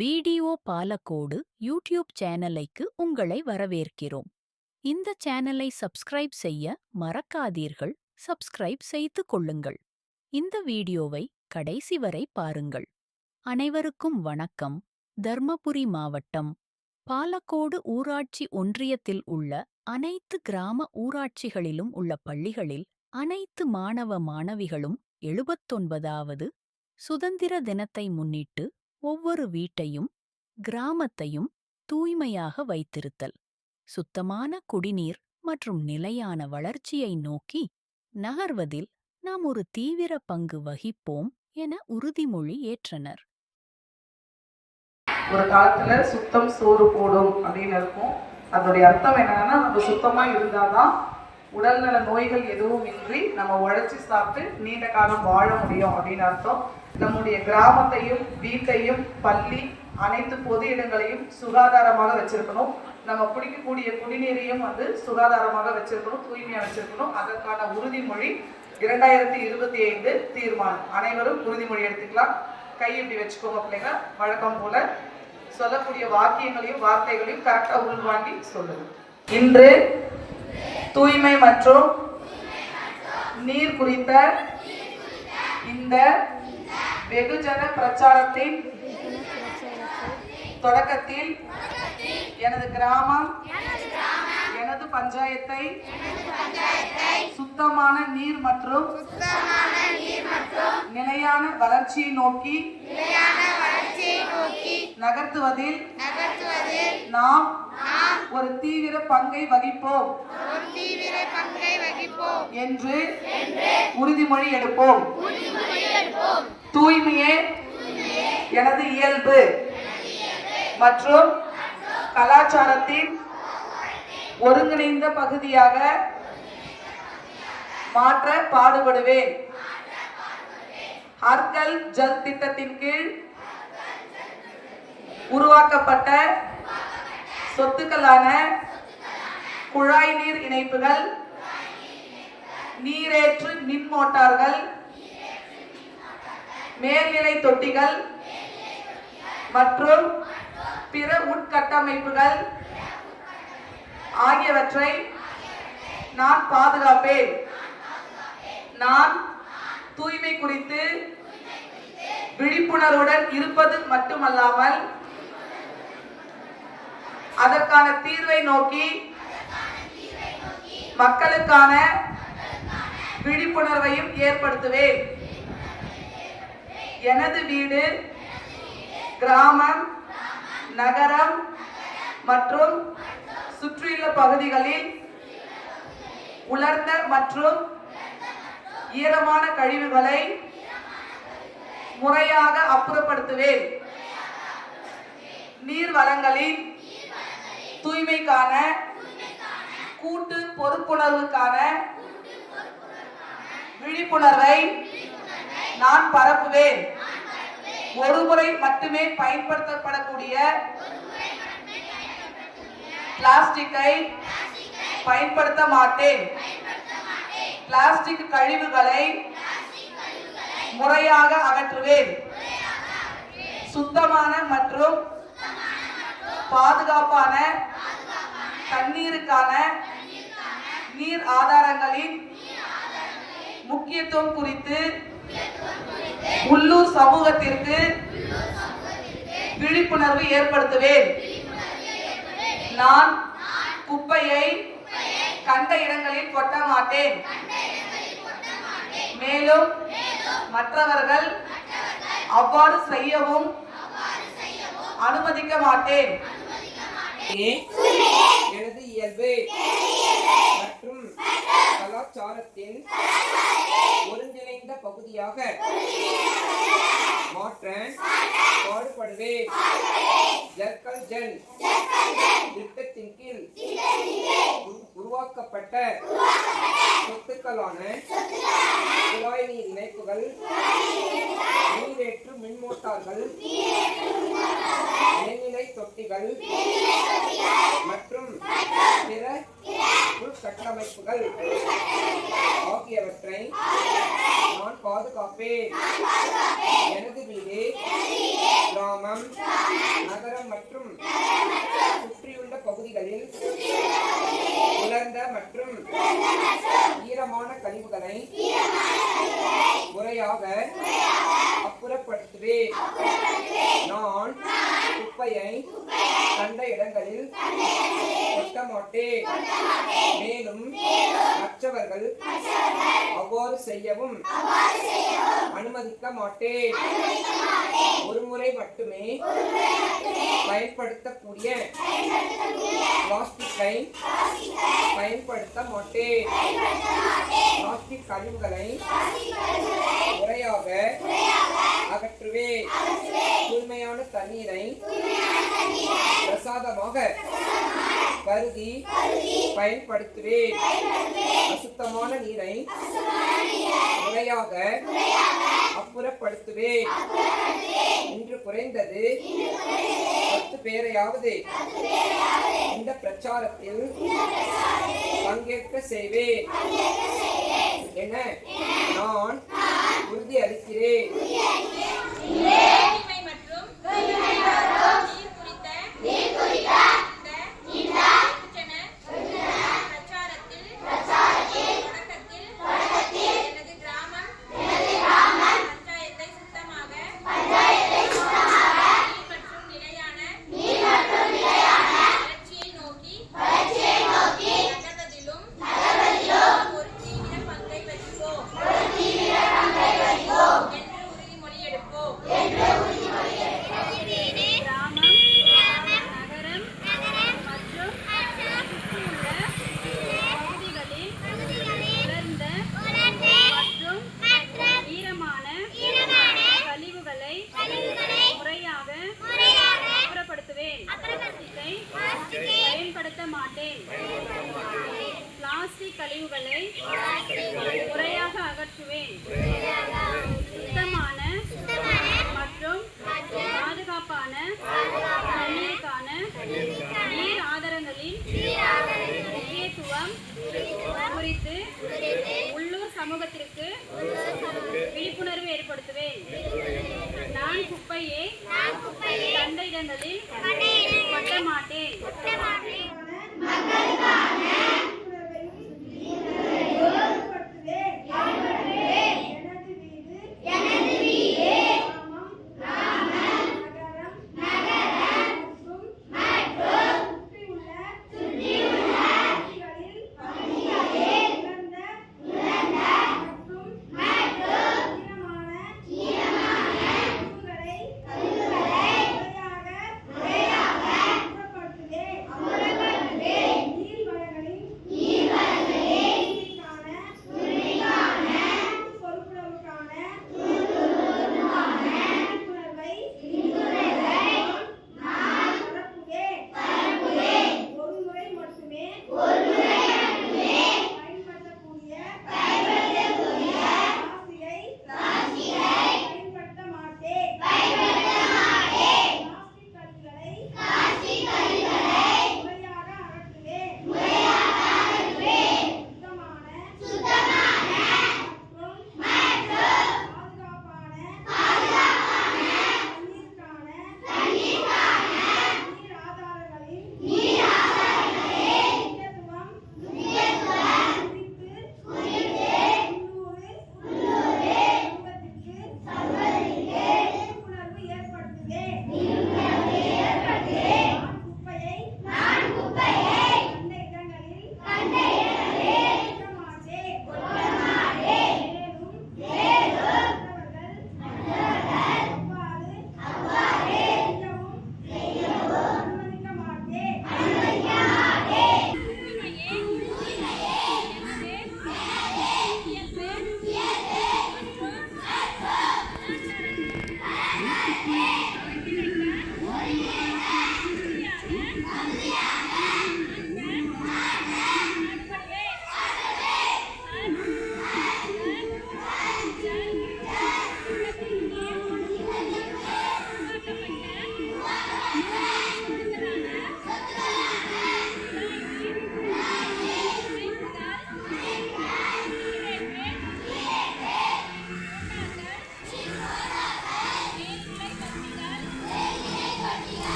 BDO Palacode YouTube சேனலைக்கு உங்களை வரவேற்கிறோம். இந்த சேனலை சப்ஸ்கிரைப் செய்ய மறக்காதீர்கள். சப்ஸ்கிரைப் செய்து கொள்ளுங்கள். இந்த வீடியோவை கடைசி வரை பாருங்கள். அனைவருக்கும் வணக்கம். தர்மபுரி மாவட்டம் பாலக்கோடு ஊராட்சி ஒன்றியத்தில் உள்ள அனைத்து கிராம ஊராட்சிகளிலும் உள்ள பள்ளிகளில் அனைத்து மாணவ மாணவிகளும் 79வது சுதந்திர தினத்தை முன்னிட்டு ஒவ்வொரு வீட்டையும் கிராமத்தையும் தூய்மையாக வைத்திருத்தல், சுத்தமான குடிநீர் மற்றும் நிலையான வளர்ச்சியை நோக்கி நகர்வதில் நாம் ஒரு தீவிர பங்கு வகிப்போம் என உறுதிமொழி ஏற்றனர். ஒரு காலத்துல சுத்தம் சோறு போடும் அப்படின்னு இருக்கும். அதோடைய அர்த்தம் என்னன்னா, நம்ம சுத்தமா இருந்தாதான் உடல்நல நோய்கள் எதுவும் இன்றி நம்ம உழைச்சி சாப்பிட்டு நீண்ட காலம் வாழ முடியும் அப்படின்னு அர்த்தம். நம்முடைய கிராமத்தையும் வீட்டையும் பள்ளி அனைத்து பொது இடங்களையும் சுகாதாரமாக வச்சிருக்கணும். நம்ம குடிக்கக்கூடிய குடிநீரையும் சுகாதாரமாக வச்சிருக்கணும், தூய்மையா வச்சிருக்கணும். அதற்கான உறுதிமொழி 2025 தீர்மானம். அனைவரும் உறுதிமொழி எடுத்துக்கலாம். கை இப்படி வச்சுக்கோங்க பிள்ளைங்க. வழக்கம் போல சொல்லக்கூடிய வாக்கியங்களையும் வார்த்தைகளையும் கரெக்டா உள்வாங்கி சொல்லுங்க. இன்று தூய்மை மற்றும் நீர் குறித்த இந்த வெகுஜன பிரச்சாரத்தின் தொடக்கத்தில் எனது கிராமம், எனது பஞ்சாயத்தை சுத்தமான நீர் மற்றும் நிலையான வளர்ச்சியை நோக்கி நகர்த்துவதில் நாம் ஒரு தீவிர பங்கை வகிப்போம் என்று உறுதிமொழி எடுப்போம். தூய்மையே எனது இயல்பு மற்றும் கலாச்சாரத்தின் ஒருங்கிணைந்த பகுதியாக மாற்ற பாடுபடுவேன். ஹர் கல் ஜல் திட்டத்தின் கீழ் உருவாக்கப்பட்ட சொத்துக்களான குழாய் நீர் இணைப்புகள், நீரேற்று மின் மோட்டார்கள், மேல்நிலை தொட்டிகள் மற்றும் பிற உட்கட்டமைப்புகள் ஆகியவற்றை நான் பாதுகாப்பேன். நான் தூய்மை குறித்து விழிப்புணர்வுடன் இருப்பது மட்டுமல்லாமல் அதற்கான தீர்வை நோக்கி மக்களுக்கான விழிப்புணர்வையும் ஏற்படுத்துவேன். எனது வீடு, கிராமம், நகரம் மற்றும் சுற்றியுள்ள பகுதிகளில் உலர்ந்த மற்றும் ஈரமான கழிவுகளை முறையாக அப்புறப்படுத்துவேன். நீர் வளங்களின் தூய்மைக்கான கூட்டு பொறுப்புணர்வுக்கான விழிப்புணர்வை நான் பரப்புவேன். ஒருமுறை மட்டுமே பயன்படுத்தப்படக்கூடிய பிளாஸ்டிக்கை பயன்படுத்த மாட்டேன். பிளாஸ்டிக் கழிவுகளை முறையாக அகற்றுவேன். சுத்தமான மற்றும் பாதுகாப்பான தண்ணீருக்கான நீர் ஆதாரங்களின் முக்கியத்துவம் குறித்து உள்ளூர் சமூகத்திற்கு விழிப்புணர்வு ஏற்படுத்துவேன். நான் குப்பையை கண்ட இடங்களில் கொட்ட மாட்டேன். மேலும் மற்றவர்கள் அவ்வாறு செய்யவும் அனுமதிக்க மாட்டேன். எனது இயல்பு மற்றும் கலாச்சாரத்தின் ஒருங்கிணைந்த பகுதியாக மாற்ற பாடுபடுவேன். ஜல் கல் ஜல் திட்டத்தின் கீழ் உருவாக்கப்பட்ட சொத்துக்களான குழாய் நீர் இணைப்புகள், நீரேற்று மின் மோட்டார்கள், மேல்நிலை தொட்டிகள் மற்றும் பிற உள்கட்டமைப்புகள் ஆகியவற்றை நான் பாதுகாப்பேன். எனது வீடு, கிராமம், நகரம் மற்றும் சுற்றியுள்ள பகுதிகளில் உலர்ந்த மற்றும் ஈரமான கழிவுகளை முறையாக அப்புறப்படுத்துவேன். நான் குப்பையை கண்ட இடங்களில் கொட்ட மாட்டேன். மேலும் மற்றவர்கள் அவ்வாறு செய்யவும் அனுமதிக்க மாட்டேன். ஒருமுறை மட்டுமே பயன்படுத்தக்கூடிய பிளாஸ்டிக்கை பயன்படுத்த மாட்டேன். பிளாஸ்டிக் கழிவுகளை முறையாக அகற்றுவேன். தூய்மையான தண்ணீரை பிரசாதமாக கருதி பயன்படுத்துவேன். அசுத்தமான நீரை முறையாக அப்புறப்படுத்துவேன். இன்று குறைந்தது 10 பேரையாவது இந்த பிரச்சாரத்தில் பங்கேற்க செய்வேன் என நான் உறுதி அளிக்கிறேன். தூய்மை மற்றும் நீர் குறித்த இந்த வெகுஜன பிரச்சாரத்தில் தொடக்கத்தில் எனது கிராமம் பஞ்சாயத்தை சுத்தமாக நீர் மற்றும் நிலையான வளர்ச்சியை நோக்கி நகர்வதிலும் ஒரு தீவிர பங்கை வகிப்போம் என்று உறுதிமொழி எடுப்போம். கிராமம், நகரம் மற்றும் சுற்றியுள்ள பகுதிகளில் உலர்ந்த மற்றும் ஈரமான கழிவுகளை முறையாக அப்புறப்படுத்துவேன். பிளாஸ்டிக்கை பயன்படுத்த மாட்டேன். பிளாஸ்டிக் கழிவுகளை முறையாக அகற்றுவேன். சுத்தமான மற்றும் பாதுகாப்பான தண்ணீருக்கான நீர் ஆதாரங்களின் முக்கியத்துவம் குறித்து உள்ளூர் சமூகத்திற்கு விழிப்புணர்வு ஏற்படுத்துவேன். நான் குப்பையை கண்ட இடங்களில் கொட்ட மாட்டேன்.